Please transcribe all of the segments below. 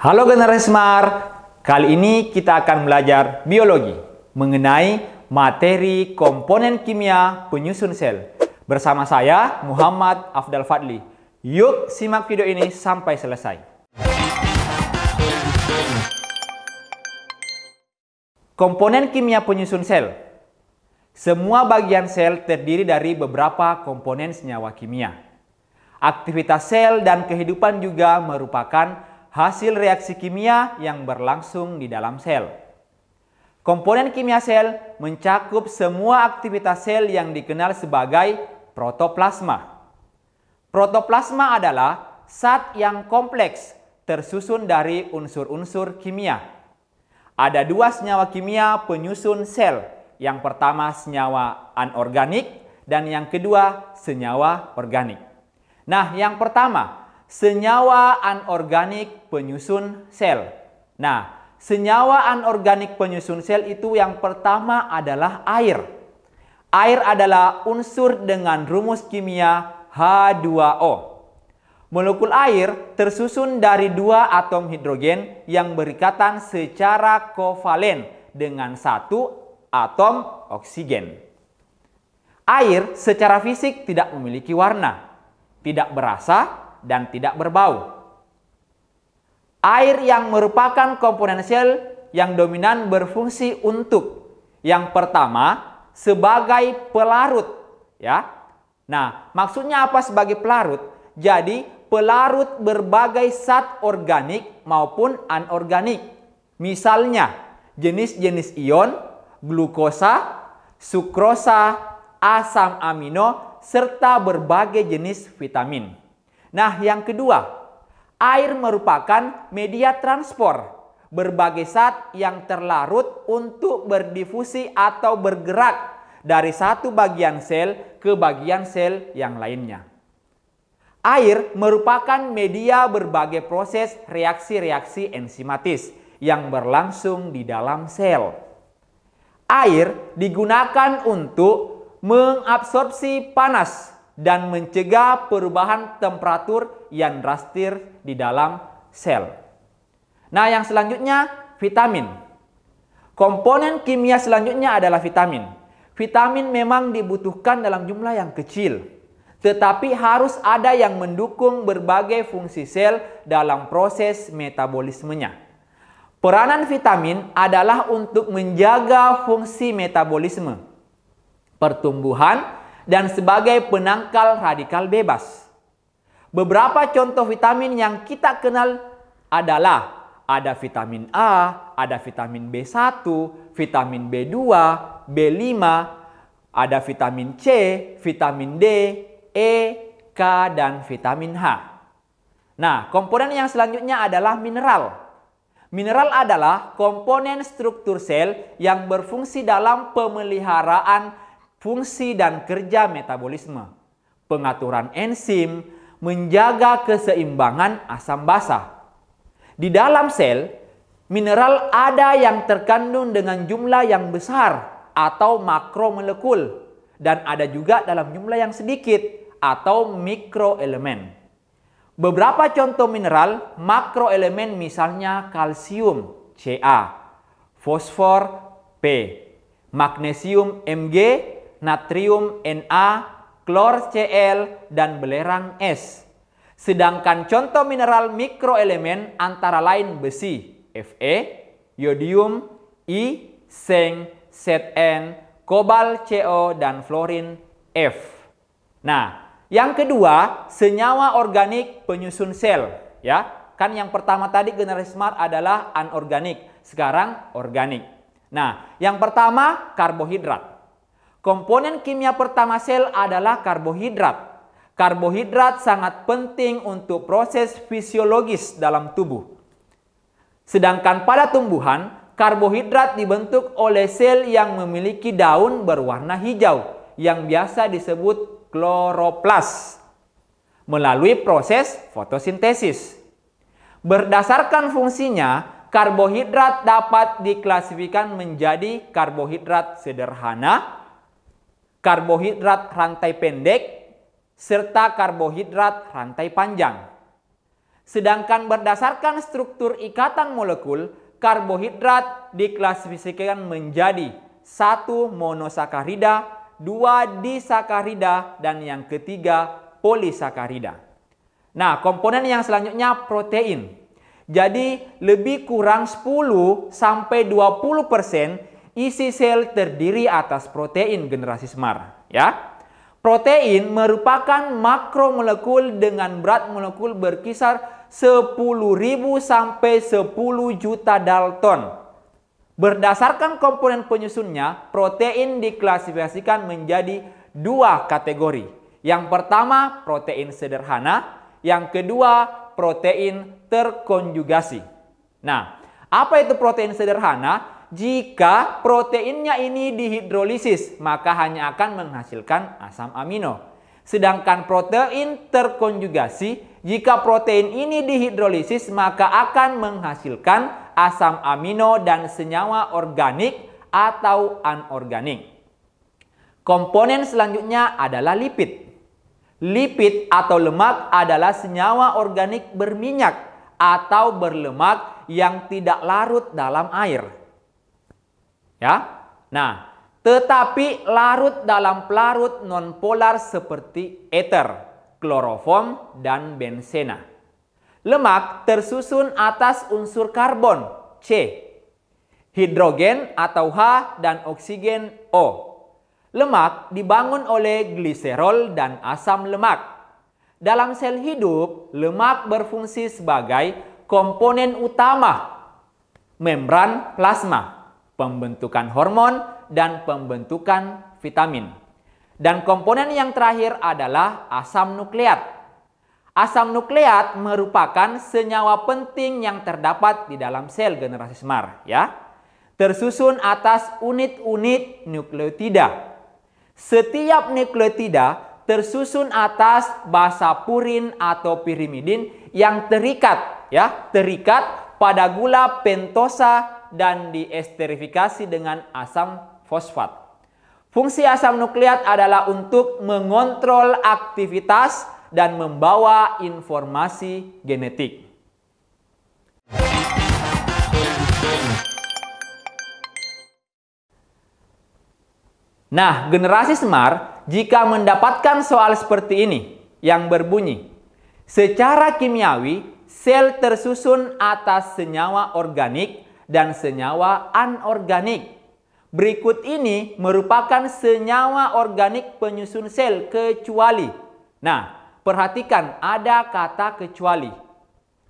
Halo generasi Smart, kali ini kita akan belajar biologi mengenai materi komponen kimia penyusun sel. Bersama saya, Muhammad Afdal Fadli. Yuk simak video ini sampai selesai. Komponen kimia penyusun sel. Semua bagian sel terdiri dari beberapa komponen senyawa kimia. Aktivitas sel dan kehidupan juga merupakan hasil reaksi kimia yang berlangsung di dalam sel. Komponen kimia sel mencakup semua aktivitas sel yang dikenal sebagai protoplasma. Protoplasma adalah zat yang kompleks tersusun dari unsur-unsur kimia. Ada dua senyawa kimia penyusun sel. Yang pertama senyawa anorganik dan yang kedua senyawa organik. Nah, yang pertama senyawa anorganik penyusun sel. Nah, senyawa anorganik penyusun sel itu yang pertama adalah air. Air adalah unsur dengan rumus kimia H2O. Molekul air tersusun dari dua atom hidrogen yang berikatan secara kovalen dengan satu atom oksigen. Air secara fisik tidak memiliki warna, tidak berasa, dan tidak berbau. Air yang merupakan komponen sel yang dominan berfungsi untuk yang pertama sebagai pelarut, ya. Nah, maksudnya apa sebagai pelarut? Jadi, pelarut berbagai zat organik maupun anorganik. Misalnya, jenis-jenis ion, glukosa, sukrosa, asam amino, serta berbagai jenis vitamin. Nah, yang kedua, air merupakan media transport berbagai zat yang terlarut untuk berdifusi atau bergerak dari satu bagian sel ke bagian sel yang lainnya. Air merupakan media berbagai proses reaksi-reaksi enzimatis yang berlangsung di dalam sel. Air digunakan untuk mengabsorpsi panas dan mencegah perubahan temperatur yang drastis di dalam sel. Nah, yang selanjutnya vitamin. Komponen kimia selanjutnya adalah vitamin. Vitamin memang dibutuhkan dalam jumlah yang kecil, tetapi harus ada yang mendukung berbagai fungsi sel dalam proses metabolismenya. Peranan vitamin adalah untuk menjaga fungsi metabolisme, pertumbuhan, dan sebagai penangkal radikal bebas. Beberapa contoh vitamin yang kita kenal adalah ada vitamin A, ada vitamin B1, vitamin B2, B5, ada vitamin C, vitamin D, E, K, dan vitamin H. Nah, komponen yang selanjutnya adalah mineral. Mineral adalah komponen struktur sel yang berfungsi dalam pemeliharaan fungsi dan kerja metabolisme, pengaturan enzim, menjaga keseimbangan asam basa. Di dalam sel, mineral ada yang terkandung dengan jumlah yang besar atau makromolekul dan ada juga dalam jumlah yang sedikit atau mikroelemen. Beberapa contoh mineral makroelemen misalnya kalsium Ca, fosfor P, magnesium Mg, natrium Na, klor Cl, dan belerang S. Sedangkan contoh mineral mikroelemen antara lain besi Fe, yodium I, seng, Zn, kobal Co, dan fluorin F. Nah, yang kedua, senyawa organik penyusun sel, ya. Kan yang pertama tadi generasi Smart adalah anorganik, sekarang organik. Nah, yang pertama karbohidrat. Komponen kimia pertama sel adalah karbohidrat. Karbohidrat sangat penting untuk proses fisiologis dalam tubuh. Sedangkan pada tumbuhan, karbohidrat dibentuk oleh sel yang memiliki daun berwarna hijau yang biasa disebut kloroplas melalui proses fotosintesis. Berdasarkan fungsinya, karbohidrat dapat diklasifikasikan menjadi karbohidrat sederhana, karbohidrat rantai pendek, serta karbohidrat rantai panjang. Sedangkan berdasarkan struktur ikatan molekul, karbohidrat diklasifikasikan menjadi 1 monosakarida, 2 disakarida, dan yang ketiga polisakarida. Nah, komponen yang selanjutnya protein. Jadi lebih kurang 10-20% isi sel terdiri atas protein generasi Semar, ya. Protein merupakan makromolekul dengan berat molekul berkisar 10.000 sampai 10 juta Dalton. Berdasarkan komponen penyusunnya, protein diklasifikasikan menjadi 2 kategori. Yang pertama, protein sederhana. Yang kedua, protein terkonjugasi. Nah, apa itu protein sederhana? Jika proteinnya ini dihidrolisis, maka hanya akan menghasilkan asam amino. Sedangkan protein terkonjugasi, jika protein ini dihidrolisis, maka akan menghasilkan asam amino dan senyawa organik atau anorganik. Komponen selanjutnya adalah lipid. Lipid atau lemak adalah senyawa organik berminyak atau berlemak yang tidak larut dalam air. Ya. Nah, tetapi larut dalam pelarut nonpolar seperti ether, kloroform, dan benzena. Lemak tersusun atas unsur karbon C, hidrogen atau H, dan oksigen O. Lemak dibangun oleh gliserol dan asam lemak. Dalam sel hidup, lemak berfungsi sebagai komponen utama membran plasma, pembentukan hormon, dan pembentukan vitamin. Dan komponen yang terakhir adalah asam nukleat. Asam nukleat merupakan senyawa penting yang terdapat di dalam sel generasi Semar, ya. Tersusun atas unit-unit nukleotida. Setiap nukleotida tersusun atas basa purin atau pirimidin yang terikat, ya, terikat pada gula pentosa dan diesterifikasi dengan asam fosfat. Fungsi asam nukleat adalah untuk mengontrol aktivitas dan membawa informasi genetik. Nah, generasi Semar jika mendapatkan soal seperti ini yang berbunyi, secara kimiawi sel tersusun atas senyawa organik dan senyawa anorganik. Berikut ini merupakan senyawa organik penyusun sel kecuali. Nah, perhatikan ada kata kecuali.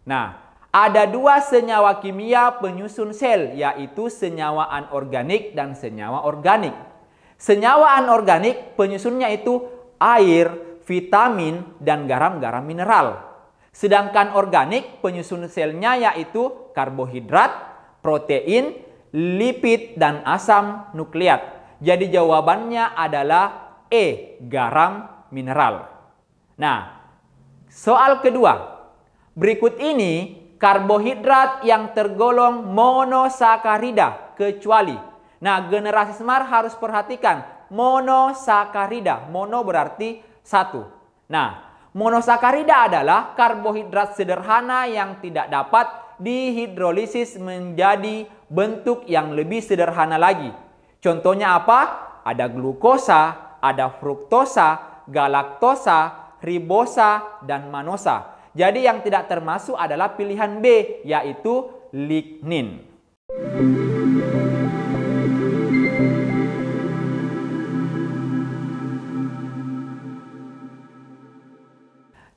Nah, ada 2 senyawa kimia penyusun sel, yaitu senyawa anorganik dan senyawa organik. Senyawa anorganik penyusunnya itu air, vitamin, dan garam-garam mineral. Sedangkan organik penyusun selnya yaitu karbohidrat, protein, lipid, dan asam nukleat. Jadi jawabannya adalah E, garam mineral. Nah, soal kedua. Berikut ini karbohidrat yang tergolong monosakarida kecuali. Nah, generasi Semar harus perhatikan monosakarida. Mono berarti 1. Nah, monosakarida adalah karbohidrat sederhana yang tidak dapat dihidrolisis menjadi bentuk yang lebih sederhana lagi. Contohnya apa? Ada glukosa, ada fruktosa, galaktosa, ribosa, dan manosa. Jadi yang tidak termasuk adalah pilihan B, yaitu lignin.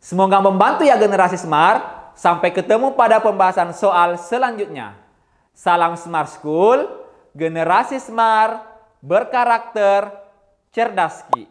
Semoga membantu ya generasi Semar. Sampai ketemu pada pembahasan soal selanjutnya. Salam Semar School, generasi Semar berkarakter cerdaski.